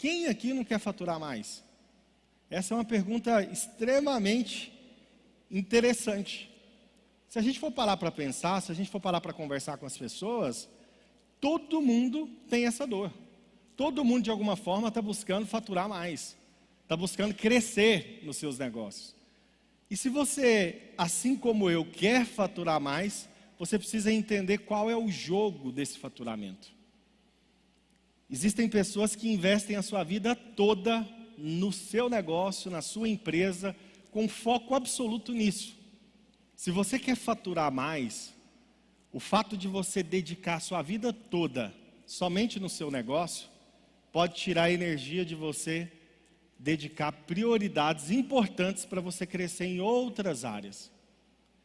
Quem aqui não quer faturar mais? Essa é uma pergunta extremamente interessante. Se a gente for parar para pensar, se a gente for parar para conversar com as pessoas, todo mundo tem essa dor. Todo mundo, de alguma forma, está buscando faturar mais. Está buscando crescer nos seus negócios. E se você, assim como eu, quer faturar mais, você precisa entender qual é o jogo desse faturamento. Existem pessoas que investem a sua vida toda no seu negócio, na sua empresa, com foco absoluto nisso. Se você quer faturar mais, o fato de você dedicar a sua vida toda somente no seu negócio, pode tirar a energia de você dedicar prioridades importantes para você crescer em outras áreas.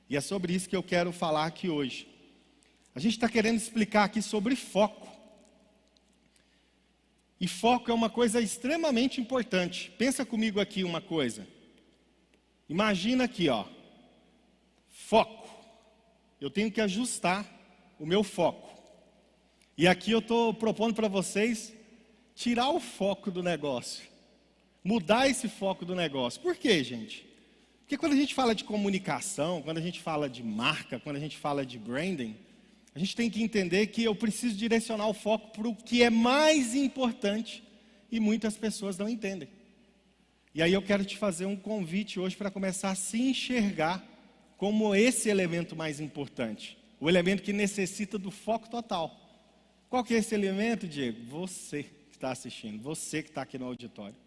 E é sobre isso que eu quero falar aqui hoje. A gente está querendo explicar aqui sobre foco. E foco é uma coisa extremamente importante. Pensa comigo aqui uma coisa. Imagina aqui, ó. Foco. Eu tenho que ajustar o meu foco. E aqui eu estou propondo para vocês tirar o foco do negócio. Mudar esse foco do negócio. Por quê, gente? Porque quando a gente fala de comunicação, quando a gente fala de marca, quando a gente fala de branding, a gente tem que entender que eu preciso direcionar o foco para o que é mais importante e muitas pessoas não entendem. E aí eu quero te fazer um convite hoje para começar a se enxergar como esse elemento mais importante. O elemento que necessita do foco total. Qual que é esse elemento, Diego? Você que está assistindo, você que está aqui no auditório.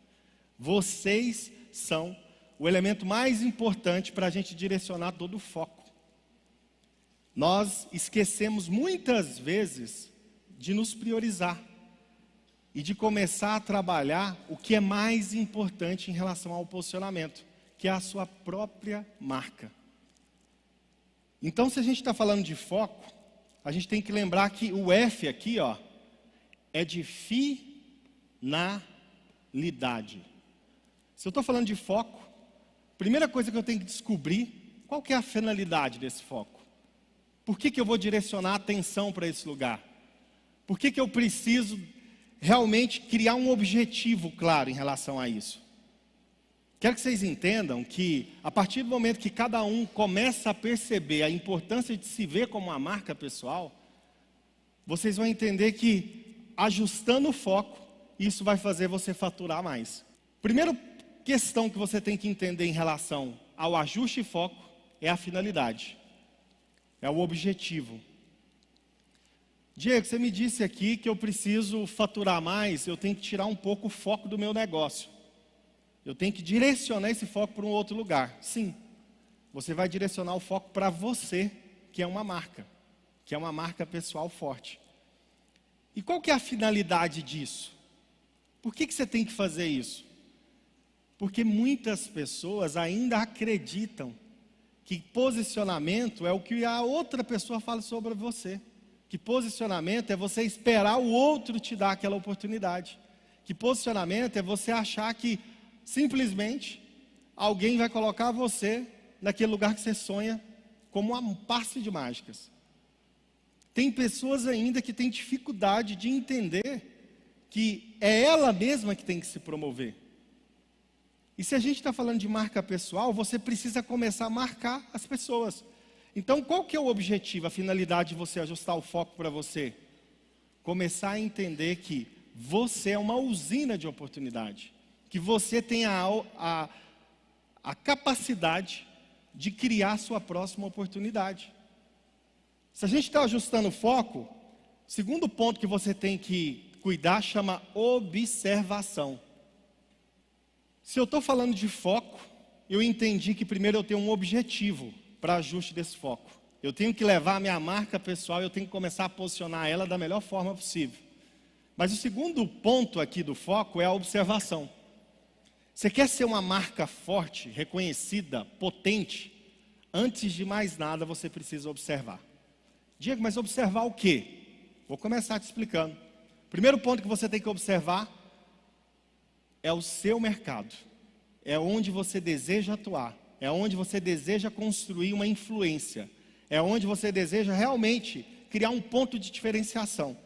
Vocês são o elemento mais importante para a gente direcionar todo o foco. Nós esquecemos muitas vezes de nos priorizar e de começar a trabalhar o que é mais importante em relação ao posicionamento, que é a sua própria marca. Então, se a gente está falando de foco, a gente tem que lembrar que o F aqui, ó, é de finalidade. Se eu estou falando de foco, primeira coisa que eu tenho que descobrir, qual que é a finalidade desse foco? Por que eu vou direcionar a atenção para esse lugar? Por que eu preciso realmente criar um objetivo claro em relação a isso? Quero que vocês entendam que, a partir do momento que cada um começa a perceber a importância de se ver como uma marca pessoal, vocês vão entender que, ajustando o foco, isso vai fazer você faturar mais. Primeira questão que você tem que entender em relação ao ajuste e foco é a finalidade. É o objetivo. Diego, você me disse aqui que eu preciso faturar mais, eu tenho que tirar um pouco o foco do meu negócio. Eu tenho que direcionar esse foco para um outro lugar. Sim, você vai direcionar o foco para você, que é uma marca pessoal forte. E qual que é a finalidade disso? Por que você tem que fazer isso? Porque muitas pessoas ainda acreditam que posicionamento é o que a outra pessoa fala sobre você. Que posicionamento é você esperar o outro te dar aquela oportunidade. Que posicionamento é você achar que simplesmente alguém vai colocar você naquele lugar que você sonha como um passe de mágicas. Tem pessoas ainda que têm dificuldade de entender que é ela mesma que tem que se promover. E se a gente está falando de marca pessoal, você precisa começar a marcar as pessoas. Então, qual que é o objetivo, a finalidade de você ajustar o foco para você? Começar a entender que você é uma usina de oportunidade. Que você tem a capacidade de criar a sua próxima oportunidade. Se a gente está ajustando o foco, o segundo ponto que você tem que cuidar chama observação. Se eu estou falando de foco, eu entendi que primeiro eu tenho um objetivo para ajuste desse foco. Eu tenho que levar a minha marca pessoal, eu tenho que começar a posicionar ela da melhor forma possível. Mas o segundo ponto aqui do foco é a observação. Você quer ser uma marca forte, reconhecida, potente? Antes de mais nada, você precisa observar. Diego, mas observar o quê? Vou começar te explicando. Primeiro ponto que você tem que observar é o seu mercado. É onde você deseja atuar. É onde você deseja construir uma influência. É onde você deseja realmente criar um ponto de diferenciação.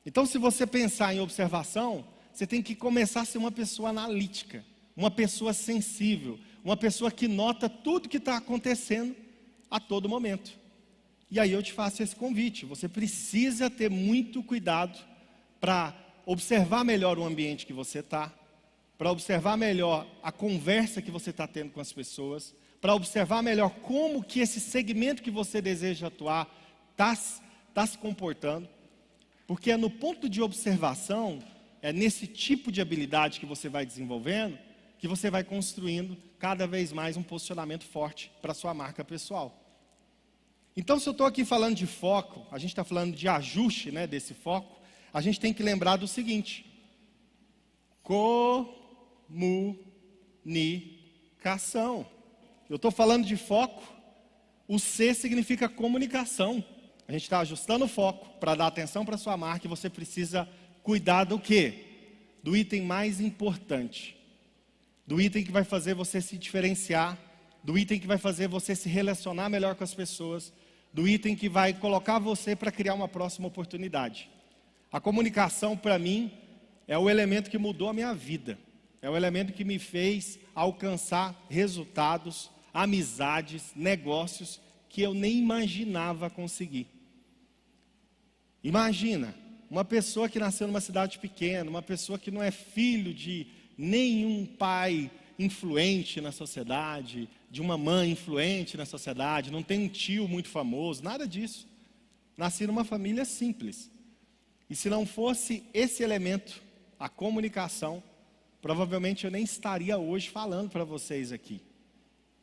Então, se você pensar em observação, você tem que começar a ser uma pessoa analítica, uma pessoa sensível, uma pessoa que nota tudo que está acontecendo a todo momento. E aí eu te faço esse convite, você precisa ter muito cuidado para observar melhor o ambiente que você está, para observar melhor a conversa que você está tendo com as pessoas, para observar melhor como que esse segmento que você deseja atuar está se comportando, porque é no ponto de observação, é nesse tipo de habilidade que você vai desenvolvendo, que você vai construindo cada vez mais um posicionamento forte para a sua marca pessoal. Então, se eu estou aqui falando de foco, a gente está falando de ajuste, né, desse foco, a gente tem que lembrar do seguinte: comunicação. Eu estou falando de foco, o C significa comunicação. A gente está ajustando o foco para dar atenção para a sua marca e você precisa cuidar do quê? Do item mais importante. Do item que vai fazer você se diferenciar, do item que vai fazer você se relacionar melhor com as pessoas, do item que vai colocar você para criar uma próxima oportunidade. A comunicação, para mim, é o elemento que mudou a minha vida. É o elemento que me fez alcançar resultados, amizades, negócios que eu nem imaginava conseguir. Imagina, uma pessoa que nasceu numa cidade pequena, uma pessoa que não é filho de nenhum pai influente na sociedade, de uma mãe influente na sociedade, não tem um tio muito famoso, nada disso. Nasci numa família simples. E se não fosse esse elemento, a comunicação, provavelmente eu nem estaria hoje falando para vocês aqui.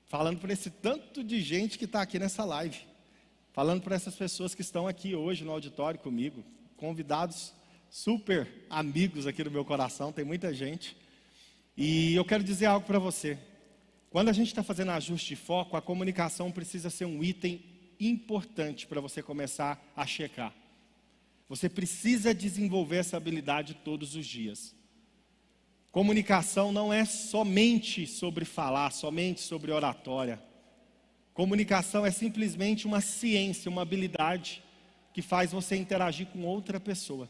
Falando para esse tanto de gente que está aqui nessa live. Falando para essas pessoas que estão aqui hoje no auditório comigo. Convidados super amigos aqui do meu coração, tem muita gente. E eu quero dizer algo para você. Quando a gente está fazendo ajuste de foco, a comunicação precisa ser um item importante para você começar a checar. Você precisa desenvolver essa habilidade todos os dias. Comunicação não é somente sobre falar, somente sobre oratória. Comunicação é simplesmente uma ciência, uma habilidade que faz você interagir com outra pessoa.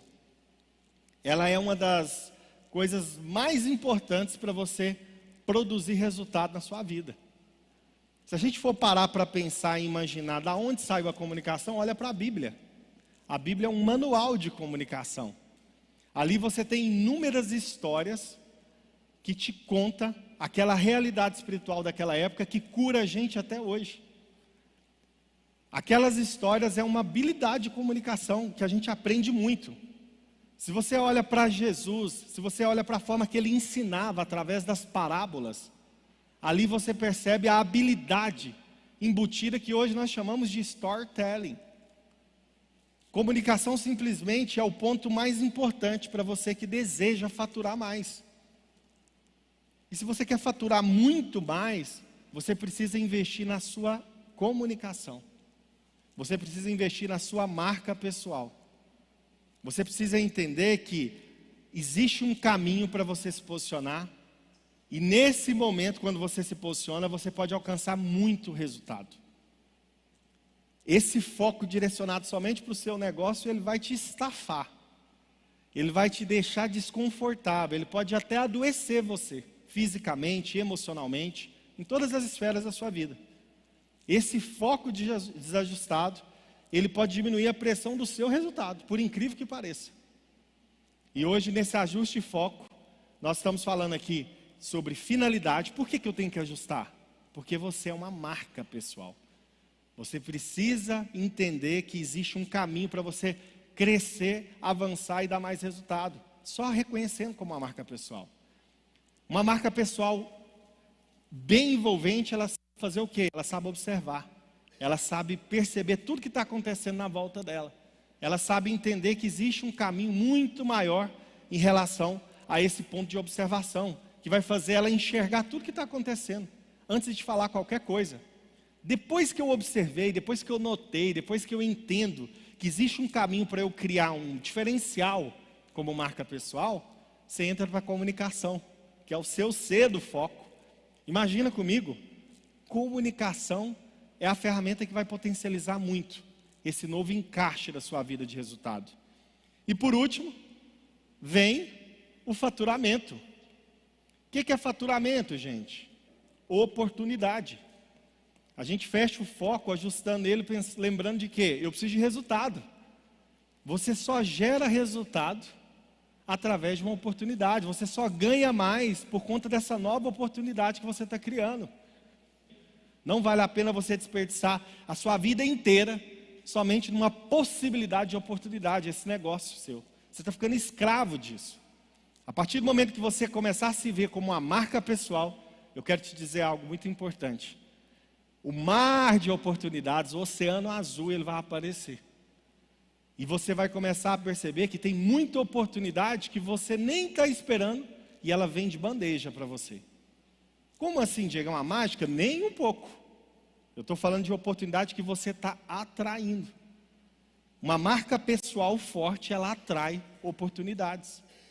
Ela é uma das coisas mais importantes para você produzir resultado na sua vida. Se a gente for parar para pensar e imaginar de onde saiu a comunicação, olha para a Bíblia. A Bíblia é um manual de comunicação. Ali você tem inúmeras histórias que te conta aquela realidade espiritual daquela época que cura a gente até hoje. Aquelas histórias é uma habilidade de comunicação que a gente aprende muito. Se você olha para Jesus, se você olha para a forma que ele ensinava através das parábolas, ali você percebe a habilidade embutida que hoje nós chamamos de storytelling. Comunicação simplesmente é o ponto mais importante para você que deseja faturar mais. E se você quer faturar muito mais, você precisa investir na sua comunicação. Você precisa investir na sua marca pessoal. Você precisa entender que existe um caminho para você se posicionar. E nesse momento, quando você se posiciona, você pode alcançar muito resultado. Esse foco direcionado somente para o seu negócio, ele vai te estafar. Ele vai te deixar desconfortável. Ele pode até adoecer você, fisicamente, emocionalmente, em todas as esferas da sua vida. Esse foco desajustado, ele pode diminuir a pressão do seu resultado, por incrível que pareça. E hoje, nesse ajuste de foco, nós estamos falando aqui sobre finalidade. Por que eu tenho que ajustar? Porque você é uma marca pessoal. Você precisa entender que existe um caminho para você crescer, avançar e dar mais resultado. Só reconhecendo como uma marca pessoal. Uma marca pessoal bem envolvente, ela sabe fazer o quê? Ela sabe observar. Ela sabe perceber tudo que está acontecendo na volta dela. Ela sabe entender que existe um caminho muito maior em relação a esse ponto de observação, que vai fazer ela enxergar tudo que está acontecendo, antes de falar qualquer coisa. Depois que eu observei, depois que eu notei, depois que eu entendo que existe um caminho para eu criar um diferencial como marca pessoal, você entra para a comunicação, que é o seu C do foco. Imagina comigo, comunicação é a ferramenta que vai potencializar muito esse novo encaixe da sua vida de resultado. E por último, vem o faturamento. O que é faturamento, gente? Oportunidade. A gente fecha o foco ajustando ele, lembrando de quê? Eu preciso de resultado. Você só gera resultado através de uma oportunidade. Você só ganha mais por conta dessa nova oportunidade que você está criando. Não vale a pena você desperdiçar a sua vida inteira somente numa possibilidade de oportunidade, esse negócio seu. Você está ficando escravo disso. A partir do momento que você começar a se ver como uma marca pessoal, eu quero te dizer algo muito importante. O mar de oportunidades, o oceano azul, ele vai aparecer. E você vai começar a perceber que tem muita oportunidade que você nem está esperando e ela vem de bandeja para você. Como assim, Diego? É uma mágica? Nem um pouco. Eu estou falando de oportunidade que você está atraindo. Uma marca pessoal forte, ela atrai oportunidades.